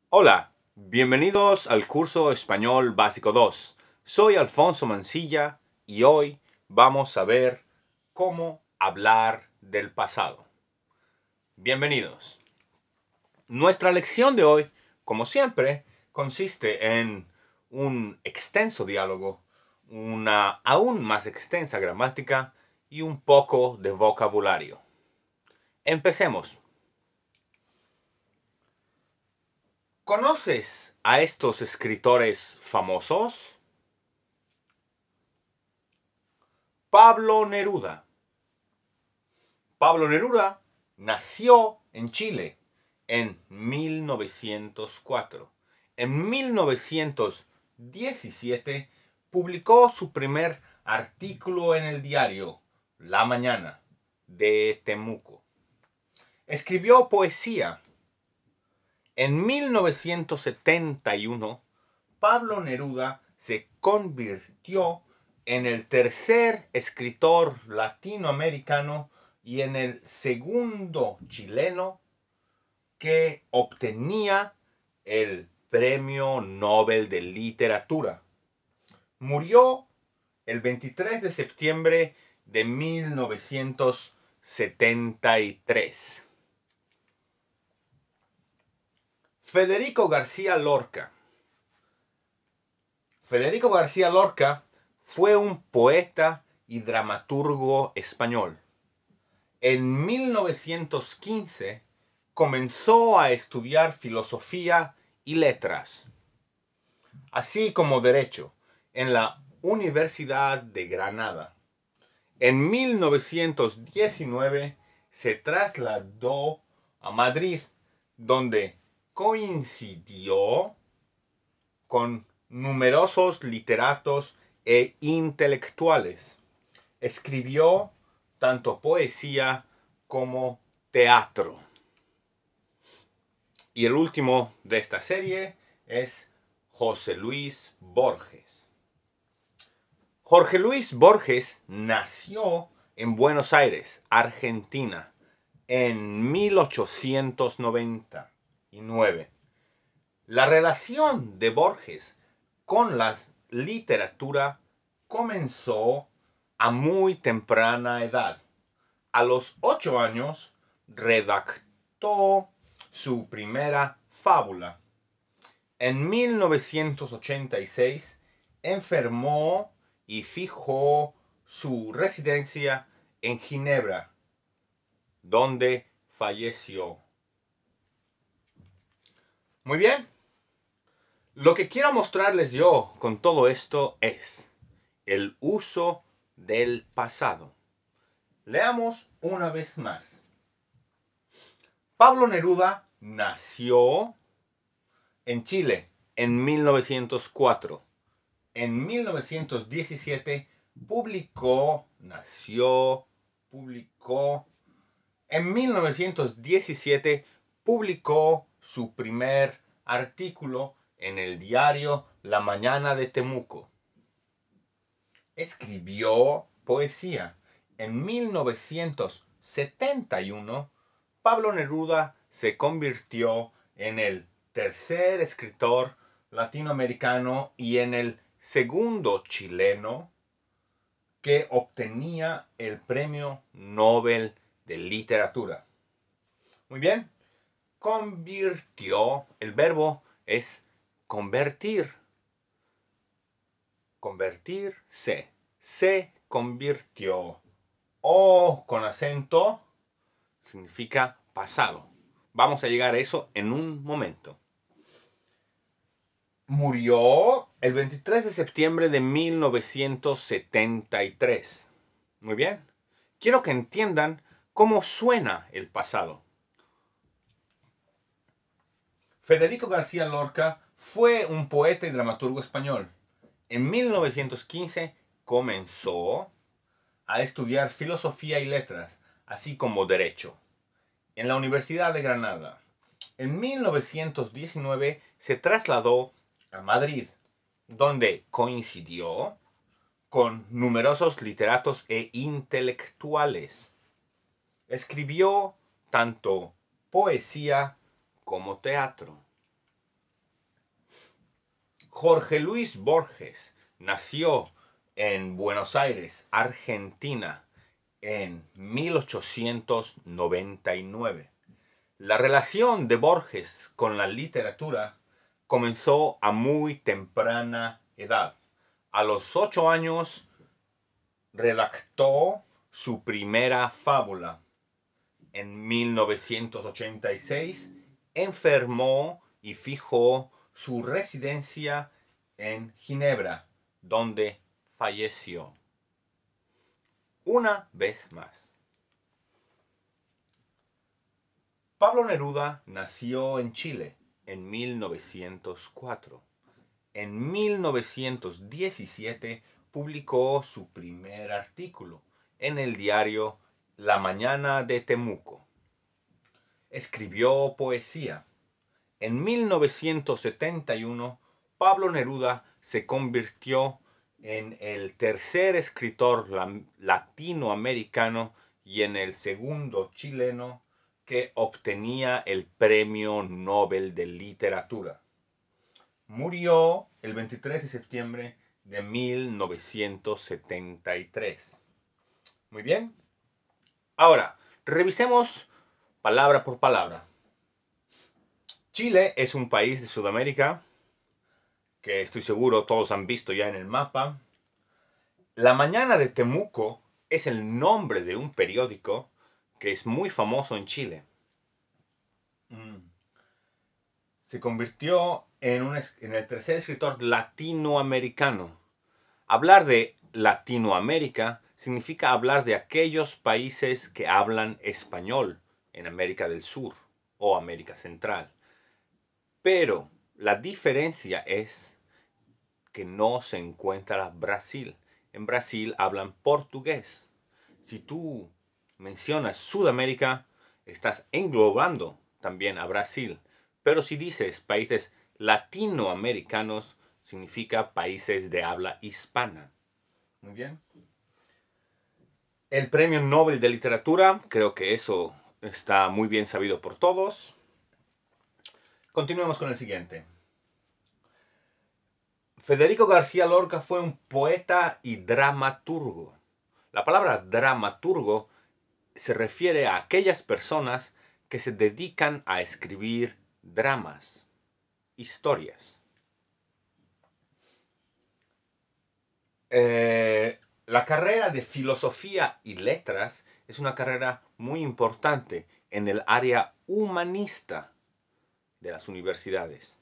Hola, bienvenidos al curso Español Básico 2. Soy Alfonso Mancilla y hoy vamos a ver cómo hablar del pasado. Bienvenidos. Nuestra lección de hoy, como siempre, consiste en un extenso diálogo, una aún más extensa gramática y un poco de vocabulario. Empecemos. ¿Conoces a estos escritores famosos? Pablo Neruda. Pablo Neruda nació en Chile en 1904. En 1917 publicó su primer artículo en el diario La Mañana de Temuco. Escribió poesía. En 1971, Pablo Neruda se convirtió en el tercer escritor latinoamericano y en el segundo chileno que obtenía el Premio Nobel de Literatura. Murió el 23 de septiembre de 1973. Federico García Lorca. Federico García Lorca fue un poeta y dramaturgo español. En 1915 comenzó a estudiar filosofía y letras, así como derecho, en la Universidad de Granada. En 1919 se trasladó a Madrid, donde coincidió con numerosos literatos e intelectuales. Escribió tanto poesía como teatro. Y el último de esta serie es José Luis Borges. Jorge Luis Borges nació en Buenos Aires, Argentina, en 1899. La relación de Borges con la literatura comenzó a muy temprana edad. A los 8 años redactó su primera fábula. En 1986 enfermó y fijó su residencia en Ginebra, donde falleció. Muy bien. Lo que quiero mostrarles yo con todo esto es el uso del pasado. Leamos una vez más. Pablo Neruda nació en Chile en 1904. En 1917 publicó su primer artículo en el diario La Mañana de Temuco. Escribió poesía. En 1971, Pablo Neruda se convirtió en el tercer escritor latinoamericano y en el segundo chileno que obtenía el Premio Nobel de Literatura. Muy bien. Convirtió, el verbo es convertir. Convertirse. Se convirtió. O con acento significa pasado. Vamos a llegar a eso en un momento. Murió el 23 de septiembre de 1973. Muy bien. Quiero que entiendan cómo suena el pasado. Federico García Lorca fue un poeta y dramaturgo español. En 1915 comenzó a estudiar filosofía y letras, así como derecho, en la Universidad de Granada. En 1919 se trasladó a Madrid, donde coincidió con numerosos literatos e intelectuales. Escribió tanto poesía como teatro. Jorge Luis Borges nació en Buenos Aires, Argentina, en 1899. La relación de Borges con la literatura comenzó a muy temprana edad. A los 8 años redactó su primera fábula. En 1986 enfermó y fijó su residencia en Ginebra, donde falleció. Una vez más. Pablo Neruda nació en Chile en 1904. En 1917 publicó su primer artículo en el diario La Mañana de Temuco. Escribió poesía. En 1971, Pablo Neruda se convirtió en el tercer escritor latinoamericano y en el segundo chileno que obtenía el Premio Nobel de Literatura. Murió el 23 de septiembre de 1973. Muy bien. Ahora, revisemos palabra por palabra. Chile es un país de Sudamérica que estoy seguro todos han visto ya en el mapa. La Mañana de Temuco es el nombre de un periódico que es muy famoso en Chile. Se convirtió en el tercer escritor latinoamericano. Hablar de Latinoamérica significa hablar de aquellos países que hablan español en América del Sur o América Central. Pero la diferencia es que no se encuentra Brasil. En Brasil hablan portugués. Si tú mencionas Sudamérica, estás englobando también a Brasil. Pero si dices países latinoamericanos, significa países de habla hispana. Muy bien. El Premio Nobel de Literatura, creo que eso está muy bien sabido por todos. Continuemos con el siguiente. Federico García Lorca fue un poeta y dramaturgo. La palabra dramaturgo se refiere a aquellas personas que se dedican a escribir dramas, historias. La carrera de filosofía y letras es una carrera muy importante en el área humanista de las universidades.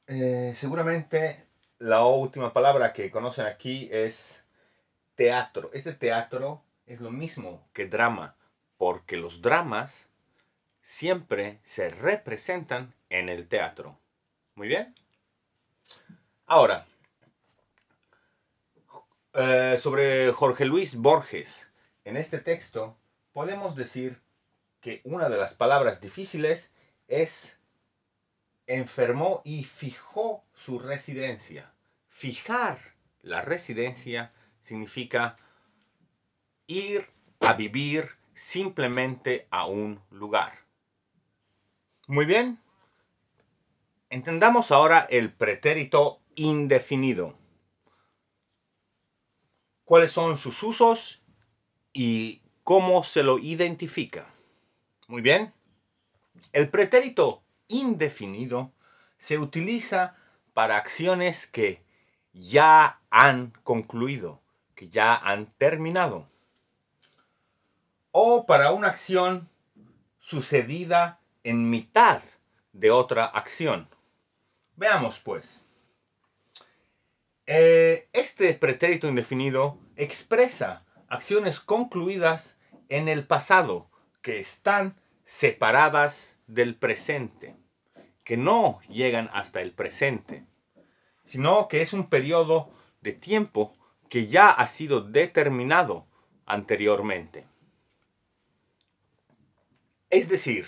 Seguramente la última palabra que conocen aquí es teatro. Este teatro es lo mismo que drama, porque los dramas siempre se representan en el teatro. Muy bien. Ahora, sobre Jorge Luis Borges. En este texto podemos decir que una de las palabras difíciles es enfermó y fijó su residencia. Fijar la residencia significa ir a vivir simplemente a un lugar. Muy bien. Entendamos ahora el pretérito indefinido. ¿Cuáles son sus usos y cómo se lo identifica? Muy bien. El pretérito indefinido se utiliza para acciones que ya han concluido, que ya han terminado, o para una acción sucedida en mitad de otra acción. Veamos pues. Este pretérito indefinido expresa acciones concluidas en el pasado que están separadas del presente, que no llegan hasta el presente, sino que es un periodo de tiempo que ya ha sido determinado anteriormente. Es decir,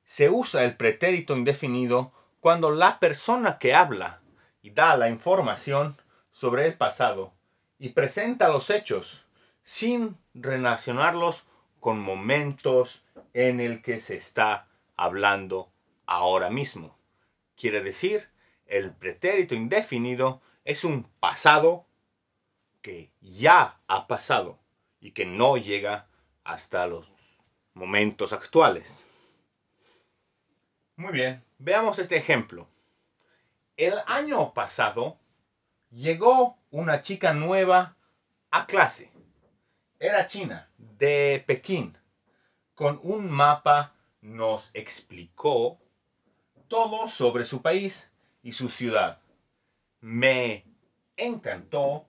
se usa el pretérito indefinido cuando la persona que habla y da la información sobre el pasado y presenta los hechos sin relacionarlos con momentos en el que se está hablando ahora mismo. Quiere decir, el pretérito indefinido es un pasado que ya ha pasado y que no llega hasta los momentos actuales. Muy bien, veamos este ejemplo. El año pasado llegó una chica nueva a clase. Era china, de Pekín. Con un mapa nos explicó todo sobre su país y su ciudad. Me encantó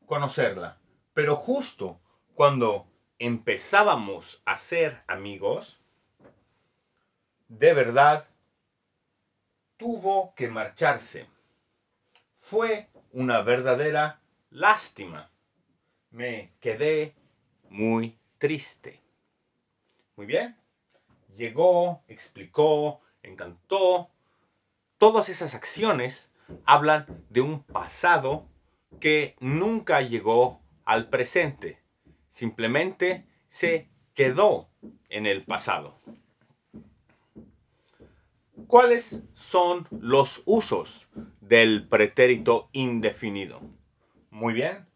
conocerla, pero justo cuando empezábamos a ser amigos, de verdad, tuvo que marcharse. Fue una verdadera lástima. Me quedé muy triste. Muy bien. Llegó, explicó, encantó. Todas esas acciones hablan de un pasado que nunca llegó al presente. Simplemente se quedó en el pasado. ¿Cuáles son los usos del pretérito indefinido? Muy bien.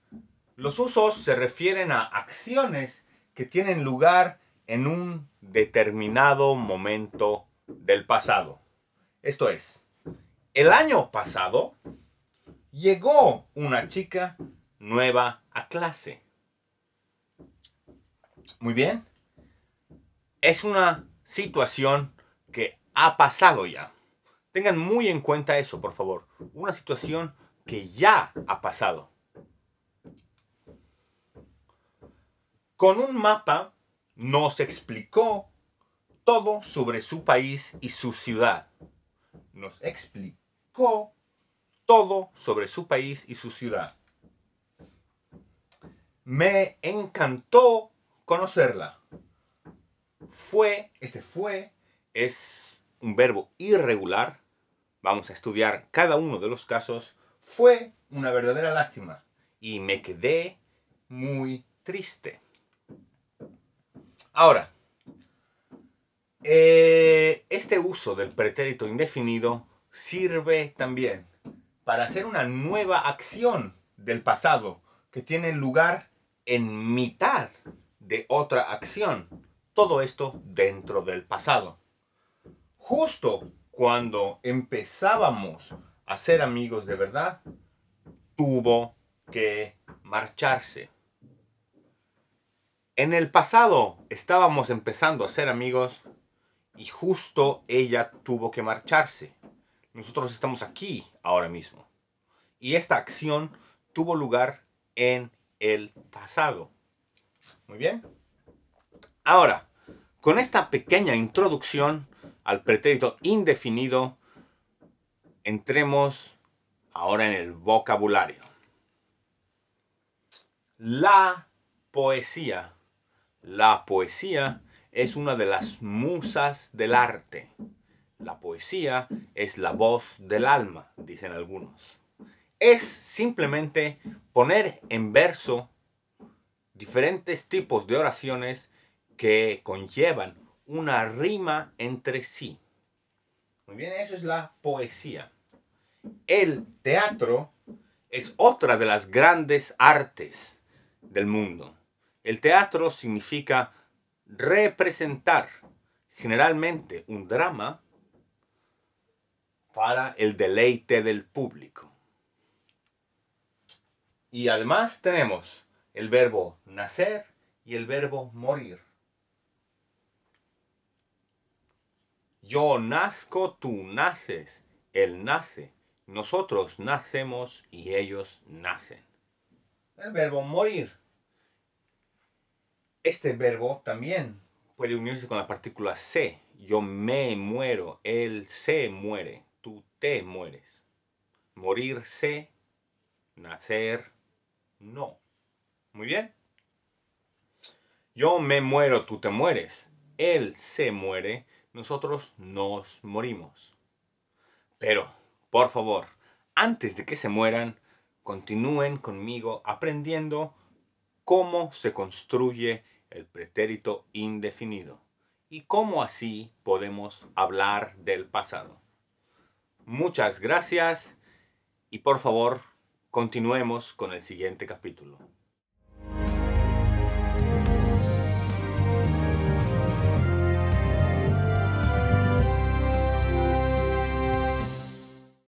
Los usos se refieren a acciones que tienen lugar en un determinado momento del pasado. Esto es, el año pasado llegó una chica nueva a clase. Muy bien. Es una situación que ha pasado ya. Tengan muy en cuenta eso, por favor. Una situación que ya ha pasado. Con un mapa nos explicó todo sobre su país y su ciudad. Nos explicó todo sobre su país y su ciudad. Me encantó conocerla. Fue es un verbo irregular. Vamos a estudiar cada uno de los casos. Fue una verdadera lástima y me quedé muy triste. Ahora, este uso del pretérito indefinido sirve también para hacer una nueva acción del pasado que tiene lugar en mitad de otra acción. Todo esto dentro del pasado. Justo cuando empezábamos a ser amigos de verdad, tuvo que marcharse. En el pasado estábamos empezando a ser amigos y justo ella tuvo que marcharse. Nosotros estamos aquí ahora mismo. Y esta acción tuvo lugar en el pasado. Muy bien. Ahora, con esta pequeña introducción al pretérito indefinido, entremos ahora en el vocabulario. La poesía. La poesía es una de las musas del arte. La poesía es la voz del alma, dicen algunos. Es simplemente poner en verso diferentes tipos de oraciones que conllevan una rima entre sí. Muy bien, eso es la poesía. El teatro es otra de las grandes artes del mundo. El teatro significa representar generalmente un drama para el deleite del público. Y además tenemos el verbo nacer y el verbo morir. Yo nazco, tú naces, él nace, nosotros nacemos y ellos nacen. El verbo morir. Este verbo también puede unirse con la partícula se. Yo me muero, él se muere, tú te mueres. Morirse, nacer, no. Muy bien. Yo me muero, tú te mueres. Él se muere, nosotros nos morimos. Pero, por favor, antes de que se mueran, continúen conmigo aprendiendo cómo se construye el pretérito indefinido. y cómo así podemos hablar del pasado. Muchas gracias y por favor continuemos con el siguiente capítulo.